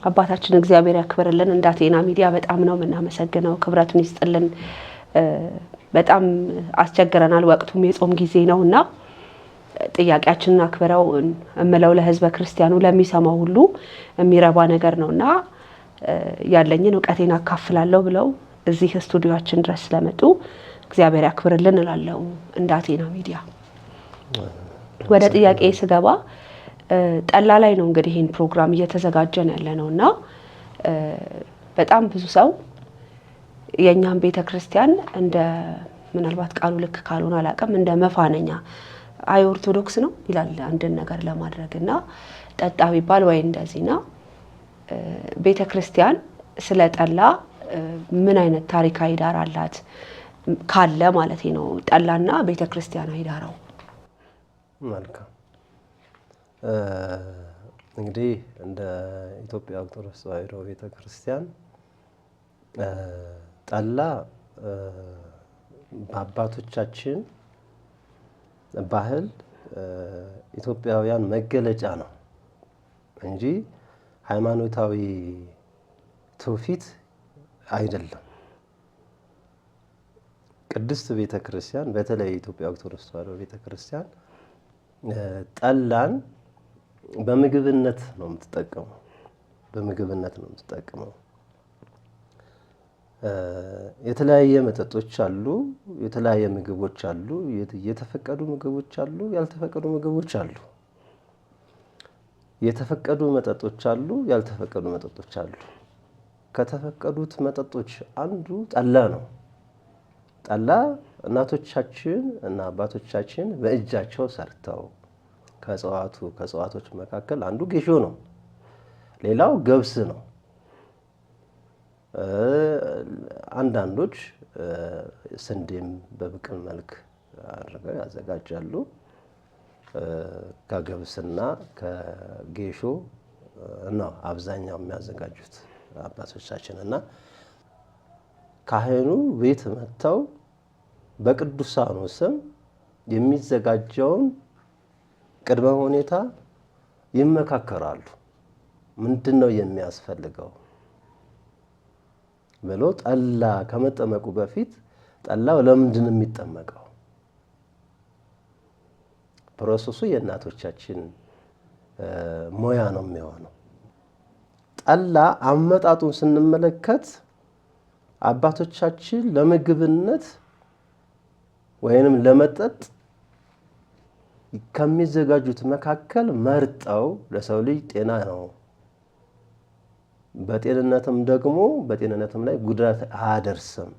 አባታችን እግዚአብሔር ያክብርልን እንዳቴና ሚዲያ በጣም ነው እናመሰግነው ክብራቱን ይስጥልን በጣም አስቸግረናል ወቅቱም የጾም ጊዜ ነውና ጥያቄያችንን አክብረው እመለው ለህዝበ ክርስቲያኑ ለሚሰማው ሁሉ የሚረባ ነገር ነውና ያለኝን ዕውቀቴን አካፍላለሁ ብለው እዚህ ስቱዲዮአችን ድረስ ስለመጡ እግዚአብሔር ያክብርልን እላለሁ እንዳቴና ሚዲያ ወደ ጥያቄ ስገባ ጠላ ላይ ነው እንግዲህ ይሄን ፕሮግራም እየተዘጋጀን ያለነውና በጣም ብዙ ሰው የኛም ቤተክርስቲያን እንደ ምናልባት ቃሉ ልክ ካልሆነ አላቀም እንደ መፋነኛ አይ ኦርቶዶክስ ነው ይላል አንድን ነገር ለማድረግና ጠጣ ቢባል ወይ እንደዚህና ቤተክርስቲያን ስለጠላ ምን አይነት ታሪካዊ ዳራ አላት ካለ ማለት ነው ጠላና ቤተክርስቲያን አይዳራው መልካም እንግዲህ እንደ ኢትዮጵያ ኦርቶዶክስ ተዋሕዶ ቤተክርስቲያን ጠላ በአባቶቻችን ባህል ኢትዮጵያውያን መገለጫ ነው እንጂ ሃይማኖታዊ ትውፊት አይደለም ቅድስት ቤተክርስቲያን በተለይ ኢትዮጵያ ኦርቶዶክስ ተዋሕዶ ቤተክርስቲያን ጠላን በምግብነት ነው የምትጠቀመው የተለያየ መጠጦች አሉ የተለያየ ምግቦች አሉ የተፈቀዱ ምግቦች አሉ ያልተፈቀዱ ምግቦች አሉ የተፈቀዱ መጠጦች አሉ ያልተፈቀዱ መጠጦች አሉ ከተፈቀዱት መጠጦች አንዱ ጠላ ነው ጠላ እናቶቻችን እና አባቶቻችን በእጃቸው ሰርተው ከጽዋቶች መካከል አንዱ ጌሾ ነው ሌላው ገብስ ነው አንዳንዶች ስንዴም በብቅል መልክ አድርገው ያዘጋጃሉ ከገብስና ከጌሾ ነው አብዛኛው የሚያዘጋጁት አባቶቻችንና ካህኑ ቤት መተው በቅዱሳኑ ስም የሚዘጋጀውን ቅድመ ሁኔታ ይመካከራሉ ምንድነው የሚያስፈልገው ብሎ ጠላ ከመጠመቁ በፊት ጠላው ለምንድን የሚጠመቀው ፕሮሰሱ የእናቶቻችን ሞያ ነው የሚሆነው ጠላ አመጣጡን ስንመለከት አባቶቻችን ለምግብነት ወይንም ለመጠጥ ከሚዘጋጁት መካከል መርጠው ለሰው ልጅ ጤና ነው በጤንነትም ላይ ጉዳት አያደርስም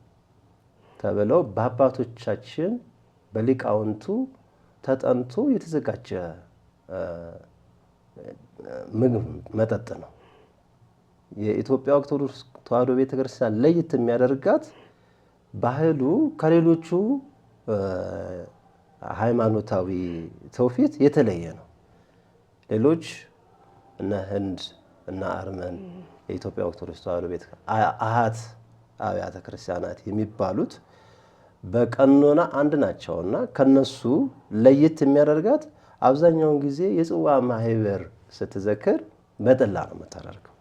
ተብለው በአባቶቻችን በሊቃውንቱ ተጠንቶ የተዘጋጀ መጠጥ ነው የኢትዮጵያ ኦርቶዶክስ ተዋሕዶ ቤተክርስቲያን ለየት የሚያደርጋት ባህሉ ከሌሎቹ ሃይማኖታዊ ትውፊት የተለየ ነው ሌሎች እነ ህንድ እና አርመን የኢትዮጵያ ኦርቶዶክስ ተዋሕዶ ቤተክርስቲያን አብያተ ክርስቲያናት የሚባሉት በቀኖና አንድ ናቸውና ከነሱ ለየት የሚያደርጋት አብዛኛውን ጊዜ የጽዋ ማህበር ስትዘክር በጠላ ነው የምታደርገው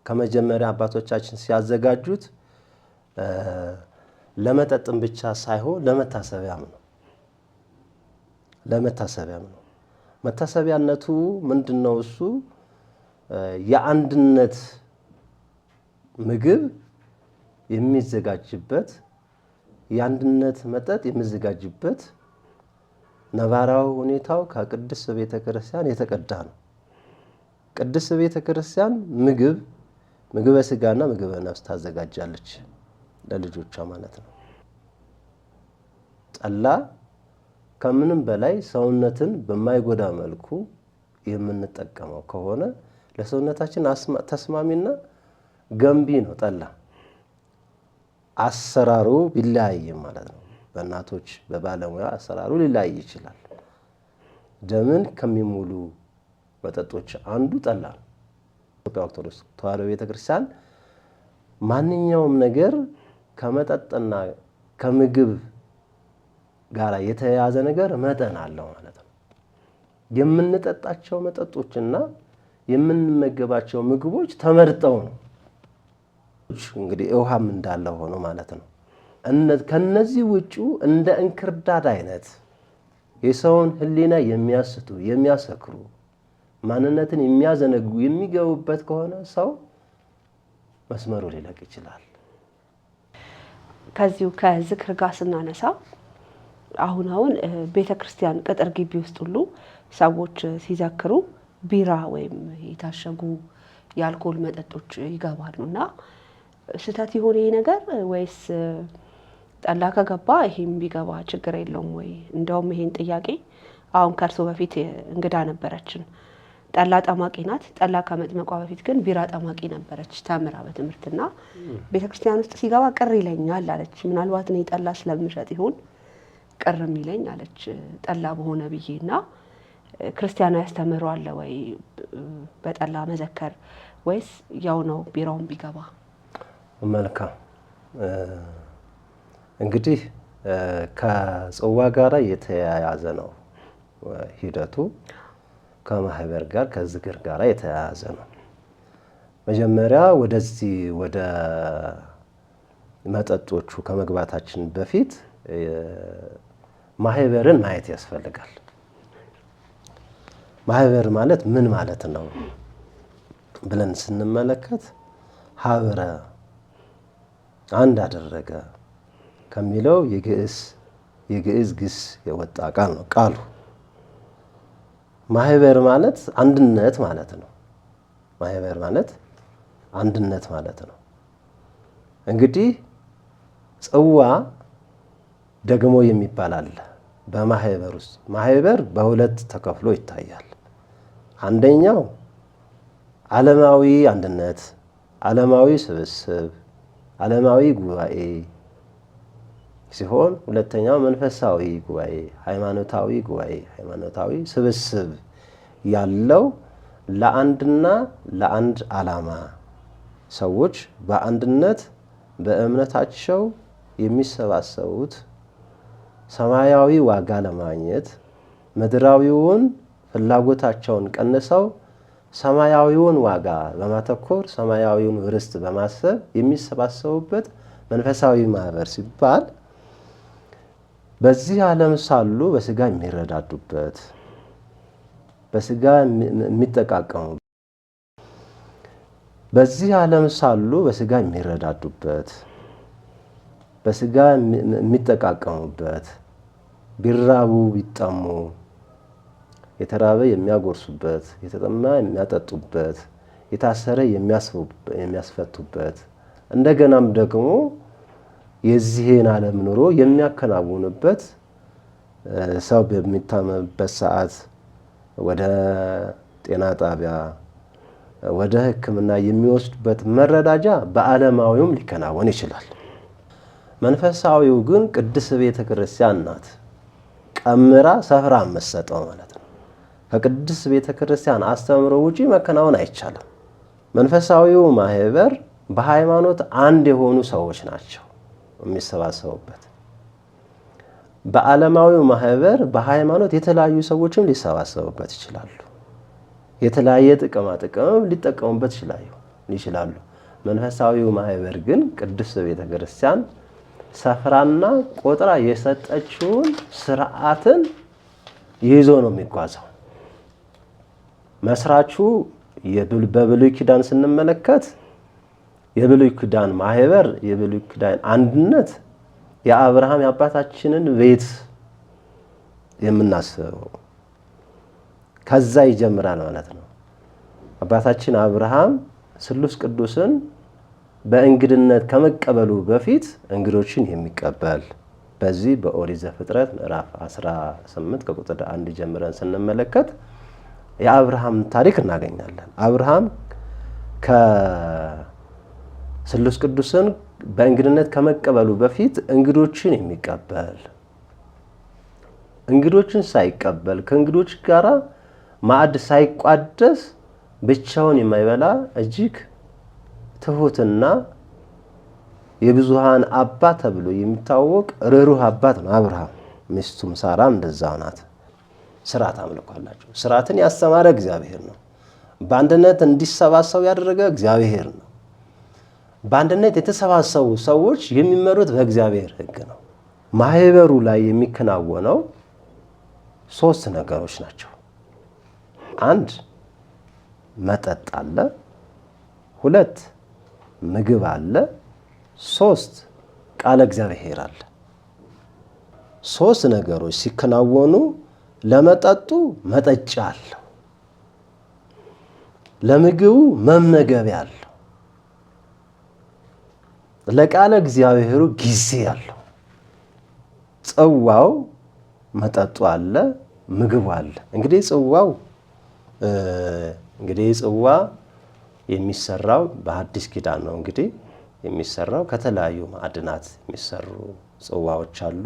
ከመጀመሪያ አባቶቻችን ሲያዘጋጁት ለመጠጥም ብቻ ሳይሆን ለመታሰቢያም ነው መታሰቢያነቱ ምንድነው እሱ የአንድነት ምግብ የሚዘጋጅበት የአንድነት መጠጥ የሚዘጋጅበት ነባራው ሁኔታው ከቅድስት ቤተክርስቲያን የተቀዳ ነው ቅድስት ቤተክርስቲያን ምግበ ስጋና ምግበ ነፍስ ታዘጋጃለች ለልጆቿ ማለት ነው ጠላ ከምንም በላይ ሰውነትን በማይጎዳ መልኩ የምንጠቀመው ከሆነ ለሰውነታችን ተስማሚና ገንቢ ነው ጠላ አሰራሩ ቢለያይ ማለት ነው በእናቶች በባለሙያ አሰራሩ ሊለያይ ይችላል ደምን ከሚሙሉ መጠጦች አንዱ ጠላ ነው ኢትዮጵያ ኦርቶዶክስ ተዋሕዶ ቤተክርስቲያን ማንኛውም ነገር ከመጠጥና ከምግብ ጋር የተያያዘ ነገር መጠን አለው ማለት ነው። የምንጠጣቸው መጠጦችና የምንመገባቸው ምግቦች ተመርጠው ነው። እንግዲህ ውሃም እንዳለ ሆኖ ማለት ነው። ከነዚህ ውጪ እንደ እንክርዳድ አይነት የሰውን ሕሊና የሚያስቱ የሚያሰክሩ ማንነትን የሚያዘነጉ የሚገቡበት ከሆነ ሰው መስመሩ ሊለቅ ይችላል። ከዚሁ ከዝክር ጋር ስናነሳ አሁን ቤተክርስቲያን ቅጥር ግቢ ውስጥ ሁሉ ሰዎች ሲዘክሩ ቢራ ወይም የታሸጉ የአልኮል መጠጦች ይገባሉ እና ስህተት ይሆን ይሄ ነገር ወይስ ጠላ ከገባ ይሄም ቢገባ ችግር የለውም ወይ? እንደውም ይሄን ጥያቄ አሁን ከእርሶ በፊት እንግዳ ነበረችን፣ ጠላ ጠማቂ ናት። ጠላ ከመጥመቋ በፊት ግን ቢራ ጠማቂ ነበረች ተምራ በትምህርትና ቤተክርስቲያን ውስጥ ሲገባ ቅር ይለኛል አለች። ምናልባት እኔ ጠላ ስለምሸጥ ይሆን ቅር የሚለኝ አለች ጠላ በሆነ ብዬና ክርስቲያናዊ ያስተምሩ አለ ወይ በጠላ መዘከር ወይስ ያው ነው ቢራውን ቢገባ? መልካም እንግዲህ ከጽዋ ጋር የተያያዘ ነው ሂደቱ። ከማህበር ጋር ከዝክር ጋር የተያያዘ ነው። መጀመሪያ ወደዚህ ወደ መጠጦቹ ከመግባታችን በፊት ማህበርን ማየት ያስፈልጋል። ማህበር ማለት ምን ማለት ነው ብለን ስንመለከት ሀበረ አንድ አደረገ ከሚለው የግዕዝ ግስ የወጣ ቃል ነው። ቃሉ ማህበር ማለት አንድነት ማለት ነው። ማህበር ማለት አንድነት ማለት ነው። እንግዲህ ጽዋ ደግሞ የሚባል አለ በማህበር ውስጥ። ማህበር በሁለት ተከፍሎ ይታያል። አንደኛው ዓለማዊ አንድነት፣ ዓለማዊ ስብስብ፣ ዓለማዊ ጉባኤ ሲሆን ሁለተኛው መንፈሳዊ ጉባኤ፣ ሃይማኖታዊ ጉባኤ፣ ሃይማኖታዊ ስብስብ ያለው ለአንድና ለአንድ ዓላማ ሰዎች በአንድነት በእምነታቸው የሚሰባሰቡት ሰማያዊ ዋጋ ለማግኘት ምድራዊውን ፍላጎታቸውን ቀንሰው ሰማያዊውን ዋጋ በማተኮር ሰማያዊውን ርስት በማሰብ የሚሰባሰቡበት መንፈሳዊ ማህበር ሲባል በዚህ ዓለም ሳሉ በስጋ የሚረዳዱበት፣ በስጋ የሚጠቃቀሙበት፣ በዚህ ዓለም ሳሉ በስጋ የሚረዳዱበት፣ በስጋ የሚጠቃቀሙበት፣ ቢራቡ ቢጠሙ የተራበ የሚያጎርሱበት፣ የተጠማ የሚያጠጡበት፣ የታሰረ የሚያስፈቱበት፣ እንደገናም ደግሞ የዚህን ዓለም ኑሮ የሚያከናውኑበት፣ ሰው በሚታመምበት ሰዓት ወደ ጤና ጣቢያ ወደ ሕክምና የሚወስዱበት መረዳጃ በዓለማዊውም ሊከናወን ይችላል። መንፈሳዊው ግን ቅድስት ቤተ ክርስቲያን ናት ቀምራ ሰፍራ መሰጠው ማለት ነው። ከቅድስት ቤተ ክርስቲያን አስተምሮ ውጪ መከናወን አይቻልም። መንፈሳዊው ማህበር በሃይማኖት አንድ የሆኑ ሰዎች ናቸው የሚሰባሰቡበት። በዓለማዊው ማህበር በሃይማኖት የተለያዩ ሰዎችም ሊሰባሰቡበት ይችላሉ። የተለያየ ጥቅማ ጥቅም ሊጠቀሙበት ይችላሉ። መንፈሳዊው ማህበር ግን ቅድስት ቤተ ክርስቲያን ሰፍራና ቆጥራ የሰጠችውን ስርዓትን ይዞ ነው የሚጓዘው። መስራቹ በብሉይ ኪዳን ስንመለከት የብሉይ ኪዳን ማህበር የብሉይ ኪዳን አንድነት የአብርሃም የአባታችንን ቤት የምናስበው ከዛ ይጀምራል ማለት ነው። አባታችን አብርሃም ስሉስ ቅዱስን በእንግድነት ከመቀበሉ በፊት እንግዶችን የሚቀበል በዚህ በኦሪት ዘፍጥረት ምዕራፍ 18 ከቁጥር 1 ጀምረን ስንመለከት የአብርሃም ታሪክ እናገኛለን። አብርሃም ከስሉስ ቅዱስን በእንግድነት ከመቀበሉ በፊት እንግዶችን የሚቀበል፣ እንግዶችን ሳይቀበል ከእንግዶች ጋራ ማዕድ ሳይቋደስ ብቻውን የማይበላ እጅግ ትሁትና የብዙሃን አባት ተብሎ የሚታወቅ ርኅሩህ አባት ነው አብርሃም። ሚስቱም ሳራም እንደዛው ናት። ስርዓት አምልኮ አላቸው። ስርዓትን ያስተማረ እግዚአብሔር ነው። በአንድነት እንዲሰባሰቡ ያደረገ እግዚአብሔር ነው። በአንድነት የተሰባሰቡ ሰዎች የሚመሩት በእግዚአብሔር ሕግ ነው። ማህበሩ ላይ የሚከናወነው 3 ነገሮች ናቸው። 1 መጠጥ አለ፣ 2 ምግብ አለ፣ 3 ቃለ እግዚአብሔር አለ። 3 ነገሮች ሲከናወኑ ለመጠጡ መጠጫ አለው፣ ለምግቡ መመገቢያ አለው፣ ለቃለ እግዚአብሔሩ ጊዜ አለው። ጽዋው መጠጡ አለ፣ ምግቡ አለ። እንግዲህ ጽዋ የሚሰራው በሐዲስ ኪዳን ነው። እንግዲህ የሚሰራው ከተለያዩ ማዕድናት የሚሰሩ ጽዋዎች አሉ።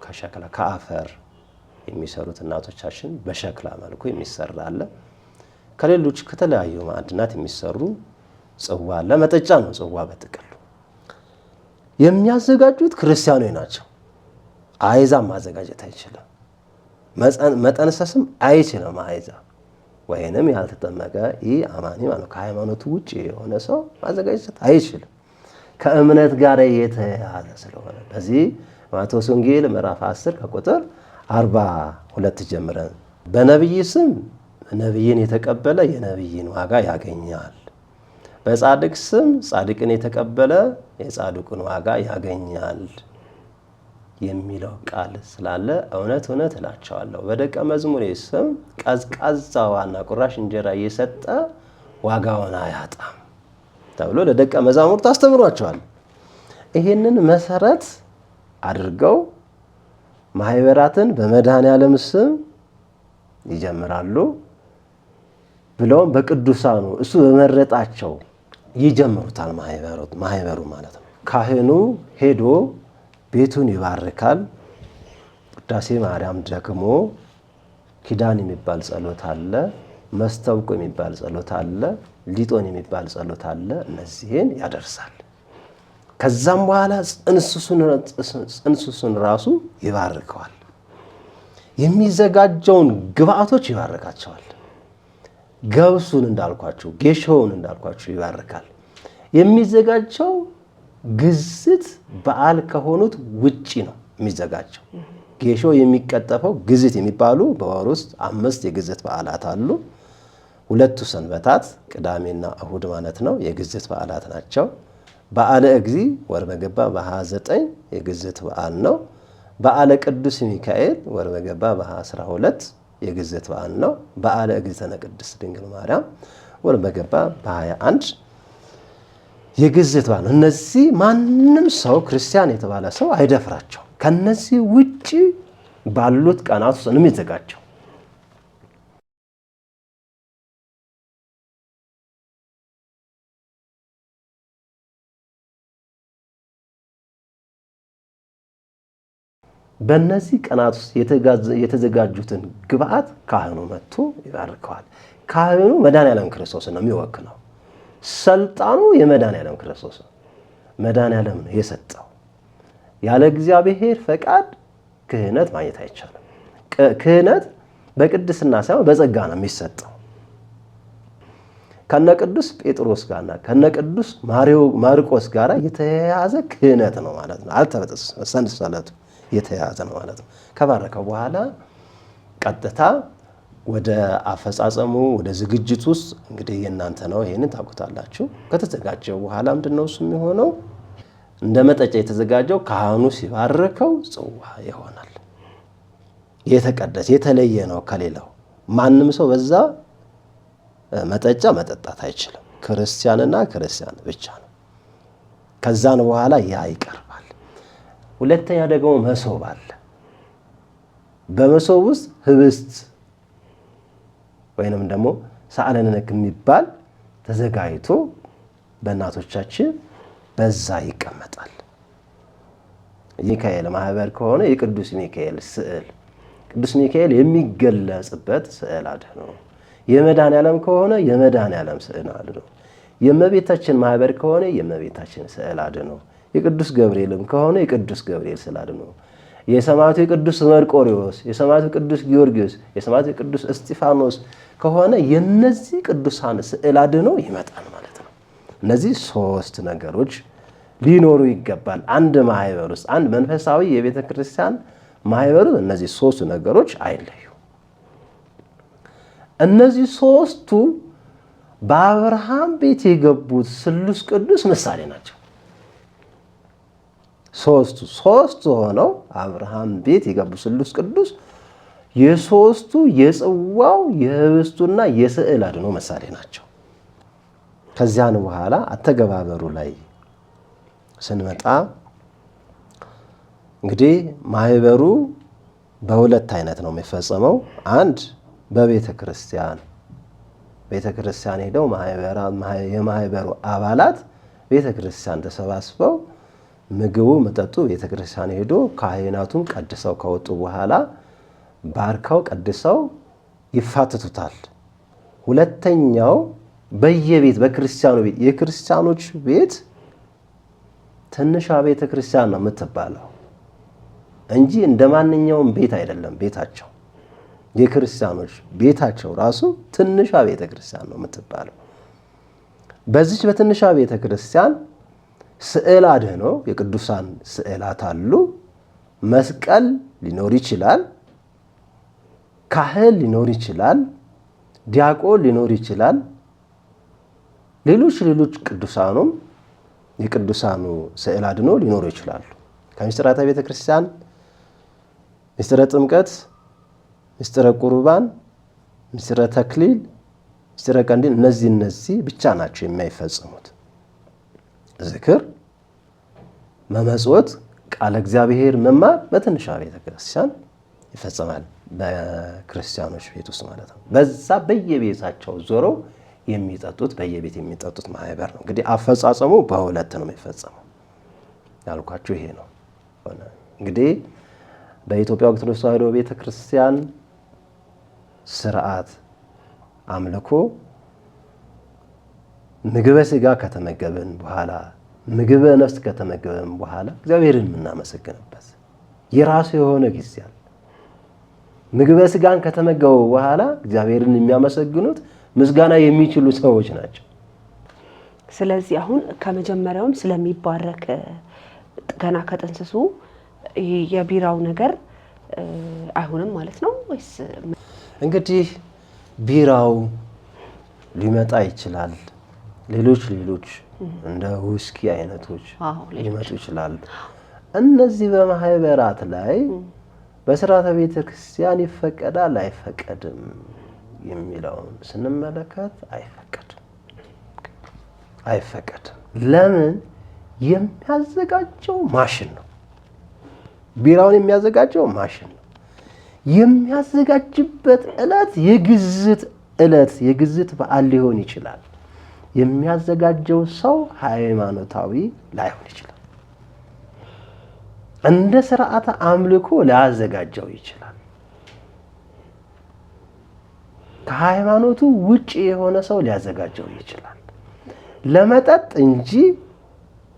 ከሸክላ ከአፈር የሚሰሩት እናቶቻችን በሸክላ መልኩ የሚሰራ አለ። ከሌሎች ከተለያዩ ማዕድናት የሚሰሩ ጽዋ አለ። መጠጫ ነው ጽዋ በጥቅሉ። የሚያዘጋጁት ክርስቲያኖች ናቸው። አሕዛብ ማዘጋጀት አይችልም። መጠንሰስም አይችልም። አሕዛብ ወይንም ያልተጠመቀ አማኒ ማለት ከሃይማኖቱ ውጭ የሆነ ሰው ማዘጋጀት አይችልም። ከእምነት ጋር የተያያዘ ስለሆነ በዚህ ማቴዎስ ወንጌል ምዕራፍ 10 ከቁጥር 42 ጀምረን በነቢይ ስም ነቢይን የተቀበለ የነቢይን ዋጋ ያገኛል፣ በጻድቅ ስም ጻድቅን የተቀበለ የጻድቁን ዋጋ ያገኛል የሚለው ቃል ስላለ እውነት እውነት እላቸዋለሁ በደቀ መዝሙሬ ስም ቀዝቃዛዋና ቁራሽ እንጀራ እየሰጠ ዋጋውን አያጣም ተብሎ ለደቀ መዛሙርት አስተምሯቸዋል። ይህንን መሰረት አድርገው ማህበራትን በመድኃኔዓለም ስም ይጀምራሉ። ብለውም በቅዱሳኑ እሱ በመረጣቸው ይጀምሩታል። ማህበሩ ማለት ነው። ካህኑ ሄዶ ቤቱን ይባርካል። ቅዳሴ ማርያም ደግሞ ኪዳን የሚባል ጸሎት አለ፣ መስተውቆ የሚባል ጸሎት አለ፣ ሊጦን የሚባል ጸሎት አለ። እነዚህን ያደርሳል። ከዛም በኋላ ጽንሱን ራሱ ይባርከዋል። የሚዘጋጀውን ግብአቶች ይባርካቸዋል። ገብሱን እንዳልኳችሁ፣ ጌሾውን እንዳልኳችሁ ይባርካል። የሚዘጋጀው ግዝት በዓል ከሆኑት ውጪ ነው የሚዘጋጀው። ጌሾ የሚቀጠፈው ግዝት የሚባሉ በወር ውስጥ 5 የግዝት በዓላት አሉ። 2ቱ ሰንበታት ቅዳሜና እሁድ ማለት ነው የግዝት በዓላት ናቸው። በዓለ እግዚ ወር በገባ በ29 የግዝት በዓል ነው። በዓለ ቅዱስ ሚካኤል ወር በገባ በ12 የግዝት በዓል ነው። በዓለ እግዝእትነ ቅድስት ድንግል ማርያም ወር በገባ በ21 የግዝት በዓል ነው። እነዚህ ማንም ሰው ክርስቲያን የተባለ ሰው አይደፍራቸው። ከነዚህ ውጪ ባሉት ቀናት ውስጥ ነው የሚዘጋጀው። በእነዚህ ቀናት ውስጥ የተዘጋጁትን ግብአት ካህኑ መጥቶ ይባርከዋል። ካህኑ መድኃኔዓለም ክርስቶስ ነው የሚወክለው። ስልጣኑ የመድኃኔዓለም ክርስቶስ ነው። መድኃኔዓለም ነው የሰጠው። ያለ እግዚአብሔር ፈቃድ ክህነት ማግኘት አይቻልም። ክህነት በቅድስና ሳይሆን በጸጋ ነው የሚሰጠው። ከነቅዱስ ጴጥሮስ ጋርና ከነቅዱስ ማርቆስ ጋር የተያያዘ ክህነት ነው ማለት ነው። አልተበጠሰም፣ ሰንሰለቱ የተያያዘ ነው ማለት ነው። ከባረከው በኋላ ቀጥታ ወደ አፈጻጸሙ ወደ ዝግጅት ውስጥ እንግዲህ የእናንተ ነው። ይሄንን ታውቁታላችሁ። ከተዘጋጀው በኋላ ምንድነው እሱ የሚሆነው? እንደ መጠጫ የተዘጋጀው ካህኑ ሲባርከው ጽዋ ይሆናል። የተቀደሰ የተለየ ነው ከሌላው። ማንም ሰው በዛ መጠጫ መጠጣት አይችልም። ክርስቲያንና ክርስቲያን ብቻ ነው። ከዛን በኋላ ያ ይቀርባል። ሁለተኛ ደግሞ መሶብ አለ። በመሶብ ውስጥ ህብስት ወይንም ደግሞ ሰዓለንነክ የሚባል ተዘጋጅቶ በእናቶቻችን በዛ ይቀመጣል። ሚካኤል ማህበር ከሆነ የቅዱስ ሚካኤል ስዕል፣ ቅዱስ ሚካኤል የሚገለጽበት ስዕል አድኅኖ፣ የመድኃኔዓለም ከሆነ የመድኃኔዓለም ስዕል አድኅኖ፣ የእመቤታችን ማህበር ከሆነ የእመቤታችን ስዕል አድኅኖ፣ የቅዱስ ገብርኤልም ከሆነ የቅዱስ ገብርኤል ስዕል አድኖ፣ የሰማዕቱ የቅዱስ መርቆሬዎስ፣ የሰማዕቱ ቅዱስ ጊዮርጊስ፣ የሰማዕቱ ቅዱስ እስጢፋኖስ ከሆነ የነዚህ ቅዱሳን ስዕል አድኖ ይመጣል ማለት ነው። እነዚህ 3 ነገሮች ሊኖሩ ይገባል አንድ ማህበር ውስጥ፣ አንድ መንፈሳዊ የቤተ ክርስቲያን ማህበር ውስጥ እነዚህ 3 ነገሮች አይለዩ። እነዚህ 3ቱ በአብርሃም ቤት የገቡት ስሉስ ቅዱስ ምሳሌ ናቸው። ሶስቱ ሆነው አብርሃም ቤት የገቡ ስሉስ ቅዱስ የሶስቱ የጽዋው የህብስቱና የስዕል አድኖ ምሳሌ ናቸው። ከዚያን በኋላ አተገባበሩ ላይ ስንመጣ እንግዲህ ማህበሩ በሁለት አይነት ነው የሚፈጸመው። አንድ በቤተ ክርስቲያን ሄደው የማህበሩ አባላት ቤተ ክርስቲያን ተሰባስበው ምግቡ መጠጡ ቤተ ክርስቲያን ሄዶ ካህናቱም ቀድሰው ከወጡ በኋላ ባርከው ቀድሰው ይፋትቱታል። ሁለተኛው በየቤት በክርስቲያኑ ቤት የክርስቲያኖች ቤት ትንሿ ቤተ ክርስቲያን ነው የምትባለው እንጂ እንደማንኛውም ቤት አይደለም። ቤታቸው የክርስቲያኖች ቤታቸው ራሱ ትንሿ ቤተ ክርስቲያን ነው የምትባለው። በዚች በትንሿ ቤተ ክርስቲያን ስዕል አድኖ የቅዱሳን ስዕላት አሉ። መስቀል ሊኖር ይችላል፣ ካህን ሊኖር ይችላል፣ ዲያቆን ሊኖር ይችላል። ሌሎች ቅዱሳኑም የቅዱሳኑ ስዕል አድኖ ሊኖሩ ይችላሉ። ከምስጢራተ ቤተ ክርስቲያን ምስጢረ ጥምቀት፣ ምስጢረ ቁርባን፣ ምስጢረ ተክሊል፣ ምስጢረ ቀንዲል እነዚህ ብቻ ናቸው የማይፈጸሙት። ዝክር፣ መመጽወት፣ ቃለ እግዚአብሔር መማር በትንሿ ቤተ ክርስቲያን ይፈጸማል። በክርስቲያኖች ቤት ውስጥ ማለት ነው። በዛ በየቤታቸው ዞረው የሚጠጡት በየቤት የሚጠጡት ማህበር ነው። እንግዲህ አፈጻጸሙ በሁለት ነው የሚፈጸመው ያልኳችሁ ይሄ ነው። እንግዲህ በኢትዮጵያ ኦርቶዶክስ ተዋሕዶ ቤተ ክርስቲያን ስርዓት አምልኮ ምግበ ሥጋ ከተመገብን በኋላ ምግበ ነፍስ ከተመገብን በኋላ እግዚአብሔርን የምናመሰግንበት የራሱ የሆነ ጊዜ አለ። ምግበ ሥጋን ከተመገቡ በኋላ እግዚአብሔርን የሚያመሰግኑት ምስጋና የሚችሉ ሰዎች ናቸው። ስለዚህ አሁን ከመጀመሪያውም ስለሚባረክ ገና ከጥንስሱ የቢራው ነገር አይሆንም ማለት ነው ወይስ? እንግዲህ ቢራው ሊመጣ ይችላል። ሌሎች እንደ ውስኪ አይነቶች ሊመጡ ይችላሉ። እነዚህ በማህበራት ላይ በስርዓተ ቤተ ክርስቲያን ይፈቀዳል አይፈቀድም የሚለውን ስንመለከት አይፈቀድም። ለምን? የሚያዘጋጀው ማሽን ነው። ቢራውን የሚያዘጋጀው ማሽን ነው። የሚያዘጋጅበት ዕለት የግዝት በዓል ሊሆን ይችላል። የሚያዘጋጀው ሰው ሃይማኖታዊ ላይሆን ይችላል። እንደ ስርዓተ አምልኮ ሊያዘጋጀው ይችላል። ከሃይማኖቱ ውጪ የሆነ ሰው ሊያዘጋጀው ይችላል። ለመጠጥ እንጂ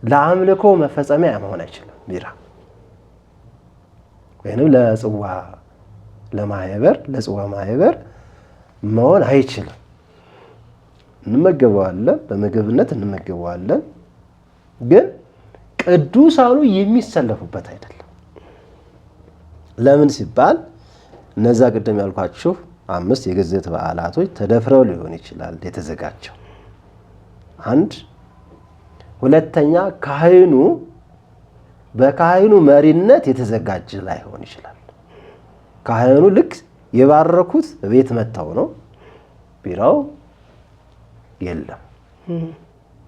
ለአምልኮ መፈጸሚያ መሆን አይችልም። ቢራ ወይንም ለጽዋ ማህበር መሆን አይችልም። እንመገበዋለን፣ በምግብነት እንመገበዋለን፣ ግን ቅዱሳኑ የሚሰለፉበት አይደለም። ለምን ሲባል እነዛ ቅድም ያልኳችሁ 5 የግዝት በዓላቶች ተደፍረው ሊሆን ይችላል የተዘጋጀው። አንድ ሁለተኛ በካህኑ መሪነት የተዘጋጀ ላይሆን ይችላል። ካህኑ ልክ የባረኩት ቤት መጣው ነው። ቢራው የለም።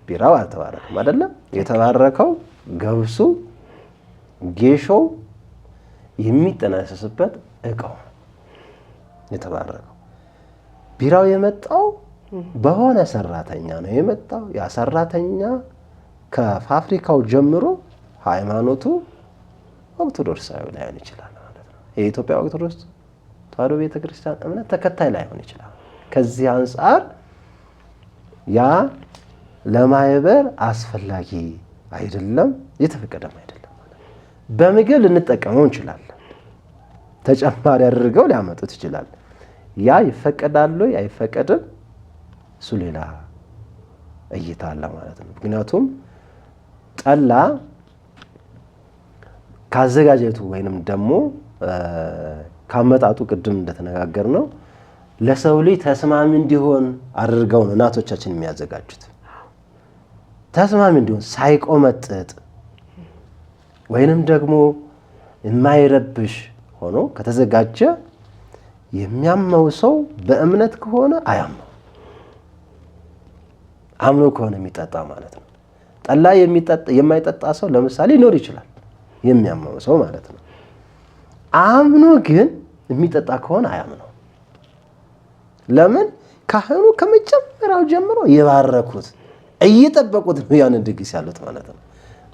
ቢራው አልተባረከም አይደለም። የተባረከው ገብሱ፣ ጌሾው የሚጠነሰስበት እቃው የተባረከው። ቢራው የመጣው በሆነ ሰራተኛ ነው የመጣው። ያ ሰራተኛ ከፋብሪካው ጀምሮ ሃይማኖቱ ኦርቶዶክሳዊ ላይሆን ይችላል ማለት ነው። የኢትዮጵያ ኦርቶዶክስ ተዋሕዶ ቤተክርስቲያን እምነት ተከታይ ላይሆን ይችላል። ከዚህ አንፃር ያ ለማህበር አስፈላጊ አይደለም፣ የተፈቀደም አይደለም ማለት ነው። በምግብ ልንጠቀመው እንችላለን። ተጨማሪ አድርገው ሊያመጡት ይችላል። ያ ይፈቀዳል ወይ አይፈቀድም? እሱ ሌላ እይታ አለ ማለት ነው። ምክንያቱም ጠላ ካዘጋጀቱ ወይንም ደግሞ ካመጣጡ ቅድም እንደተነጋገር ነው ለሰው ልጅ ተስማሚ እንዲሆን አድርገው ነው እናቶቻችን የሚያዘጋጁት። ተስማሚ እንዲሆን ሳይቆመጥጥ ወይንም ደግሞ የማይረብሽ ሆኖ ከተዘጋጀ የሚያመው ሰው በእምነት ከሆነ አያመው፣ አምኖ ከሆነ የሚጠጣ ማለት ነው። ጠላ የማይጠጣ ሰው ለምሳሌ ሊኖር ይችላል፣ የሚያመው ሰው ማለት ነው። አምኖ ግን የሚጠጣ ከሆነ አያምነው። ለምን? ካህኑ ከመጀመሪያው ጀምሮ የባረኩት እየጠበቁት ነው ያንን ድግስ ያሉት ማለት ነው።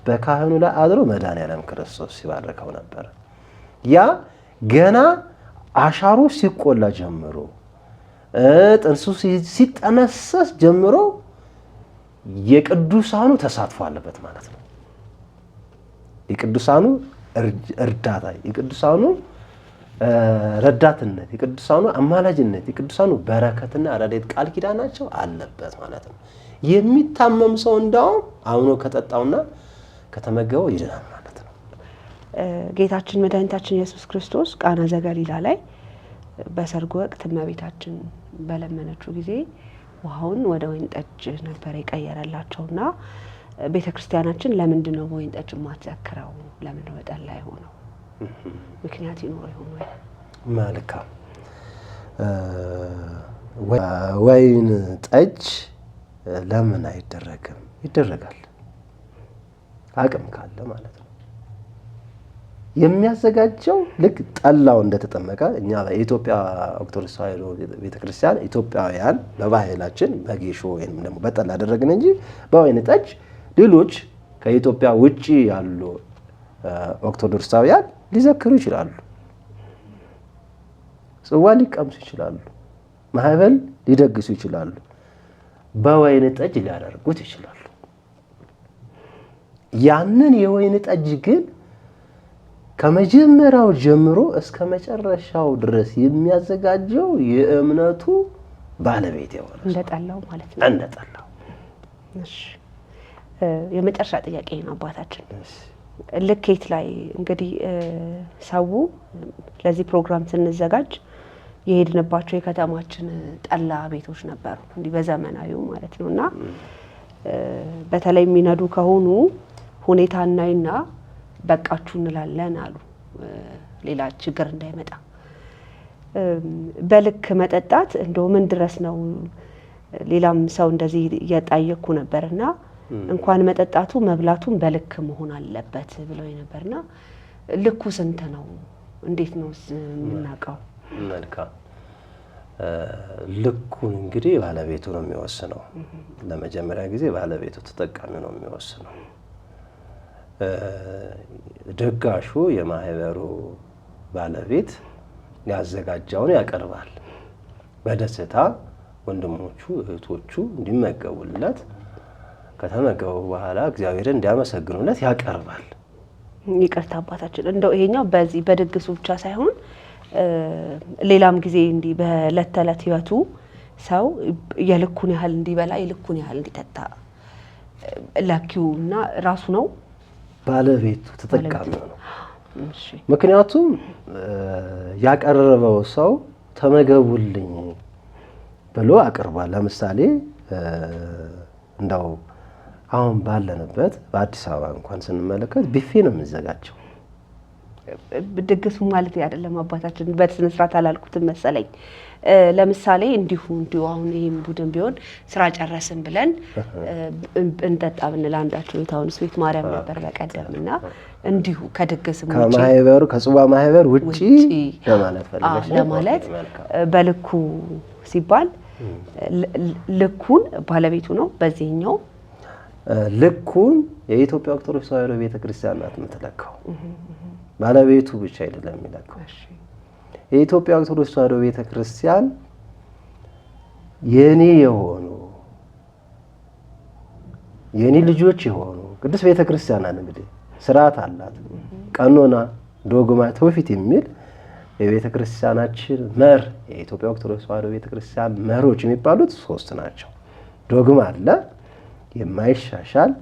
በካህኑ ላይ አድሮ መድኃኒዓለም ክርስቶስ ሲባርከው ነበር። ያ ገና አሻሩ ሲቆላ ጀምሮ ጥንሱ ሲጠነሰስ ጀምሮ የቅዱሳኑ ተሳትፎ አለበት ማለት ነው። የቅዱሳኑ እርዳታ፣ የቅዱሳኑ ረዳትነት፣ የቅዱሳኑ አማላጅነት፣ የቅዱሳኑ በረከትና ረድኤት ቃል ኪዳናቸው አለበት ማለት ነው። የሚታመም ሰው እንዳውም አምኖ ከጠጣውና ከተመገበው ይድናል ማለት ነው። ጌታችን መድኃኒታችን ኢየሱስ ክርስቶስ ቃና ዘገሊላ ላይ በሰርጉ ወቅት እመቤታችን በለመነችው ጊዜ ውሃውን ወደ ወይን ጠጅ ነበር የቀየረላቸውና ቤተክርስቲያናችን ለምንድን ነው ወይን ጠጅ የማትዘክረው? ለምን ነው ጠላ የሆነው? ምክንያት ይኖረው ይሆን ወይ? መልካም። ወይን ጠጅ ለምን አይደረግም? ይደረጋል፣ አቅም ካለ ማለት ነው። የሚያዘጋጀው ልክ ጠላው እንደተጠመቀ እኛ በኢትዮጵያ ኦርቶዶክስ ተዋሕዶ ቤተክርስቲያን ኢትዮጵያውያን በባህላችን በጌሾ ወይም ደግሞ በጠላ አደረግን እንጂ በወይን ጠጅ ሌሎች ከኢትዮጵያ ውጪ ያሉ ኦርቶዶክሳውያን ሊዘክሩ ይችላሉ፣ ጽዋ ሊቀምሱ ይችላሉ፣ ማህበል ሊደግሱ ይችላሉ፣ በወይን ጠጅ ሊያደርጉት ይችላሉ። ያንን የወይን ጠጅ ግን ከመጀመሪያው ጀምሮ እስከ መጨረሻው ድረስ የሚያዘጋጀው የእምነቱ ባለቤት የሆነ እንደጠላው ማለት ነው። እንደጠላው። እሺ፣ የመጨረሻ ጥያቄ ነው አባታችን። ልኬት ላይ እንግዲህ ሰው ለዚህ ፕሮግራም ስንዘጋጅ የሄድንባቸው የከተማችን ጠላ ቤቶች ነበሩ፣ እንዲህ በዘመናዊው ማለት ነውና በተለይ የሚነዱ ከሆኑ ሁኔታ እናይና በቃችሁ እንላለን አሉ፣ ሌላ ችግር እንዳይመጣ። በልክ መጠጣት እንደው ምን ድረስ ነው? ሌላም ሰው እንደዚህ እየጠየኩ ነበርና እንኳን መጠጣቱ መብላቱም በልክ መሆን አለበት ብለው ነበርና ልኩ ስንት ነው? እንዴት ነው የምናውቀው? መልካም። ልኩን እንግዲህ ባለቤቱ ነው የሚወስነው። ለመጀመሪያ ጊዜ ባለቤቱ ተጠቃሚ ነው የሚወስነው። ደጋሹ የማህበሩ ባለቤት ያዘጋጀውን ያቀርባል። በደስታ ወንድሞቹ እህቶቹ እንዲመገቡለት ከተመገቡ በኋላ እግዚአብሔርን እንዲያመሰግኑለት ያቀርባል። ይቅርታ አባታችን፣ እንደው ይሄኛው በዚህ በድግሱ ብቻ ሳይሆን ሌላም ጊዜ እንዲህ በዕለት ተዕለት ህይወቱ ሰው የልኩን ያህል እንዲበላ የልኩን ያህል እንዲጠጣ ላኪውና ራሱ ነው ባለቤቱ ተጠቃሚ ነው። ምክንያቱም ያቀረበው ሰው ተመገቡልኝ ብሎ አቅርቧል። ለምሳሌ እንደው አሁን ባለንበት በአዲስ አበባ እንኳን ስንመለከት ቢፌ ነው የሚዘጋጀው። ድግሱ ማለት አይደለም አባታችን፣ በስነ ስርዓት አላልኩትም መሰለኝ። ለምሳሌ እንዲሁ አሁን ይሄም ቡድን ቢሆን ስራ ጨረስን ብለን እንጠጣ ብንል አንዳቸው የታውንስ ቤት ማርያም ነበር በቀደምና እንዲሁ ከድግስም ውጪ ከማህበሩ ከጽዋ ማህበር ውጪ ለማለት ፈልገሽ ለማለት በልኩ ሲባል ልኩን ባለቤቱ ነው። በዚህኛው ልኩን የኢትዮጵያ ኦርቶዶክስ ተዋሕዶ ቤተክርስቲያን ናት የምትለካው። ባለቤቱ ብቻ አይደለም የሚለካው። የኢትዮጵያ ኦርቶዶክስ ተዋሕዶ ቤተክርስቲያን የኔ የሆኑ የኔ ልጆች የሆኑ ቅዱስ ቤተክርስቲያን እንግዲህ ስርዓት አላት፣ ቀኖና፣ ዶግማ፣ ትውፊት የሚል የቤተክርስቲያናችን የኢትዮጵያ ኦርቶዶክስ ተዋሕዶ ቤተክርስቲያን መሮች የሚባሉት 3 ናቸው። ዶግማ አለ፣ የማይሻሻል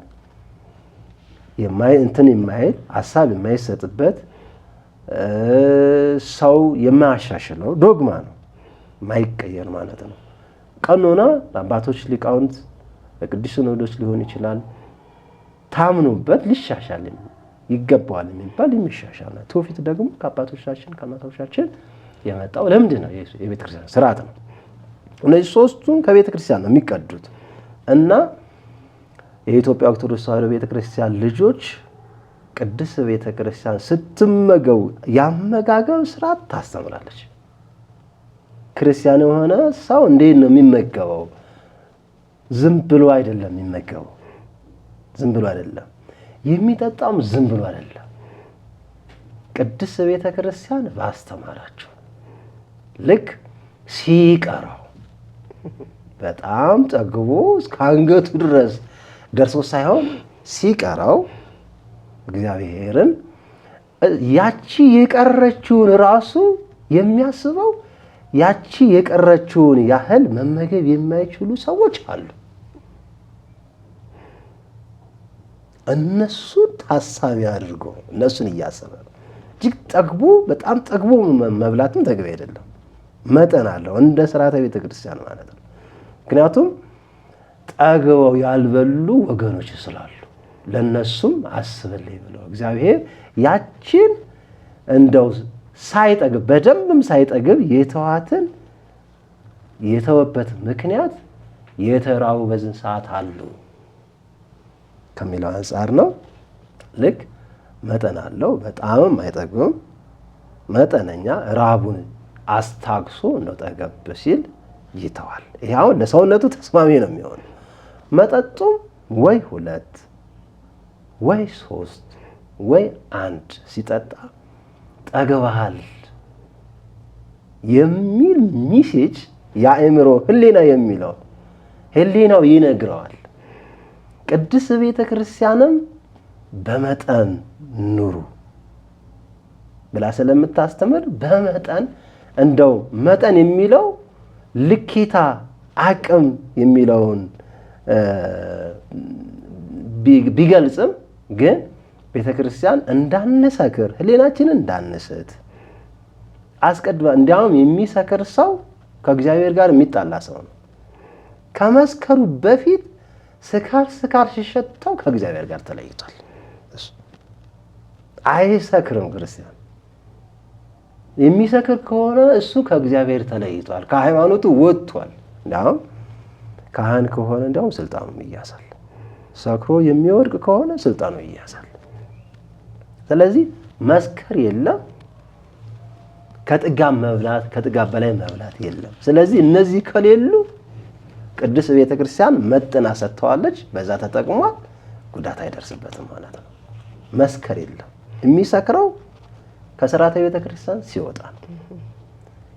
የማይል ሐሳብ የማይሰጥበት ሰው የማያሻሽለው ዶግማ ነው፣ የማይቀየር ማለት ነው። ቀኖና አባቶች ሊቃውንት በቅዱስ ሲኖዶስ ሊሆን ይችላል ታምኑበት ሊሻሻል ይገባዋል የሚባል የሚሻሻል ነው። ትውፊት ደግሞ ከአባቶቻችን ከእናቶቻችን የመጣው ልምድ ነው፣ የቤተክርስቲያን ስርዓት ነው። እነዚህ 3ቱም ከቤተክርስቲያን ነው የሚቀዱት እና የኢትዮጵያ ኦርቶዶክስ ተዋሕዶ ቤተክርስቲያን ልጆች ቅድስት ቤተክርስቲያን ስትመገቡ የአመጋገብ ስርዓት ታስተምራለች። ክርስቲያን የሆነ ሰው እንዴት ነው የሚመገበው? ዝም ብሎ አይደለም የሚመገበው፣ ዝም ብሎ አይደለም የሚጠጣም፣ ዝም ብሎ አይደለም። ቅድስት ቤተክርስቲያን ባስተማራችሁ ልክ ሲቀራው በጣም ጠግቦ እስከ አንገቱ ድረስ ደርሶ ሳይሆን ሲቀራው እግዚአብሔርን ያቺ የቀረችውን ራሱ የሚያስበው ያቺ የቀረችውን ያህል መመገብ የማይችሉ ሰዎች አሉ። እነሱን ታሳቢ አድርጎ እነሱን እያሰበ ነው። እጅግ ጠግቦ በጣም ጠግቦ መብላትም ተገቢ አይደለም። መጠን አለው እንደ ስርዓተ ቤተክርስቲያን ማለት ነው። ምክንያቱም ጠግበው ያልበሉ ወገኖች ስላሉ ለነሱም አስብልኝ ብለው እግዚአብሔር ያችን እንደው ሳይጠግብ በደንብም ሳይጠግብ የተዋትን የተወበት ምክንያት የተራቡ በዝን ሰዓት አሉ ከሚለው አንፃር ነው። ልክ መጠን አለው፣ በጣምም አይጠግብም። መጠነኛ ራቡን አስታግሶ ነው ጠገብ ሲል ይተዋል። ይሄ አሁን ለሰውነቱ ተስማሚ ነው የሚሆነው። መጠጡም ወይ 2 ወይ 3 ወይ 1 ሲጠጣ ጠግበሃል የሚል ሚሴጅ የአእምሮ ህሊና የሚለው ህሊናው ይነግረዋል። ቅድስት ቤተክርስቲያንም በመጠን ኑሩ ብላ ስለምታስተምር በመጠን እንደው መጠን የሚለው ልኬታ አቅም የሚለውን ቢገልጽም ግን ቤተክርስቲያን እንዳንሰክር ህሊናችንን እንዳንስት አስቀድማ እንዲያውም የሚሰክር ሰው ከእግዚአብሔር ጋር የሚጣላ ሰው ነው። ከመስከሩ በፊት ስካር ሲሸተው ከእግዚአብሔር ጋር ተለይቷል። አይሰክርም ክርስቲያን። የሚሰክር ከሆነ እሱ ከእግዚአብሔር ተለይቷል፣ ከሃይማኖቱ ወጥቷል። እንዲያውም ካህን ከሆነ እንዲያውም ስልጣኑ ይያዛል። ሰክሮ የሚወድቅ ከሆነ ስልጣኑ ይያዛል። ስለዚህ መስከር የለም፣ ከጥጋብ መብላት ከጥጋብ በላይ መብላት የለም። ስለዚህ እነዚህ ከሌሉ ቅድስት ቤተክርስቲያን መጥና ሰጥተዋለች፣ በዛ ተጠቅሟል፣ ጉዳት አይደርስበትም ማለት ነው። መስከር የለም። የሚሰክረው ከሥርዓተ ቤተክርስቲያን ሲወጣ ነው።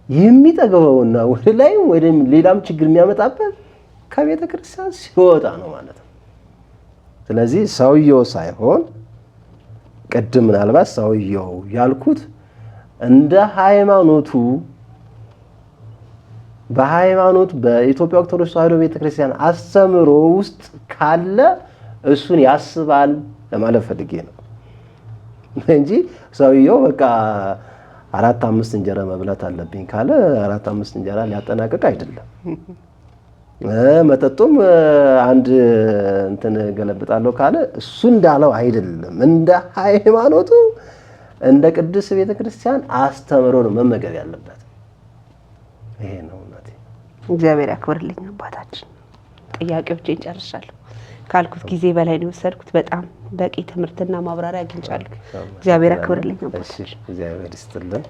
የሚጠግበውና ወደ ላይም ወደ ሌላም ችግር የሚያመጣበት ከቤተክርስቲያን ሲወጣ ነው ማለት ነው። ስለዚህ ሰውየው ሳይሆን ቅድም ምናልባት ሰውየው ያልኩት እንደ ሃይማኖቱ በኢትዮጵያ ኦርቶዶክስ ተዋሕዶ ቤተክርስቲያን አስተምሮ ውስጥ ካለ እሱን ያስባል ለማለት ፈልጌ ነው እንጂ ሰውየው በቃ 4-5 እንጀራ መብላት አለብኝ ካለ 4-5 እንጀራ ሊያጠናቅቅ አይደለም። መጠጡም አንድ እንትን ገለብጣለሁ ካለ እሱ እንዳለው አይደለም። እንደ ሃይማኖቱ እንደ ቅድስት ቤተክርስቲያን አስተምሮ ነው መመገብ ያለበት። ይሄ ነው እናቴ። እግዚአብሔር ያክብርልኝ አባታችን። ጥያቄዎቼን ጨርሻለሁ። ካልኩት ጊዜ በላይ ነው የወሰድኩት። በጣም በቂ ትምህርትና ማብራሪያ አግኝቻለሁ። እግዚአብሔር ያክብርልኝ አባታችን። እግዚአብሔር ይስጥልን።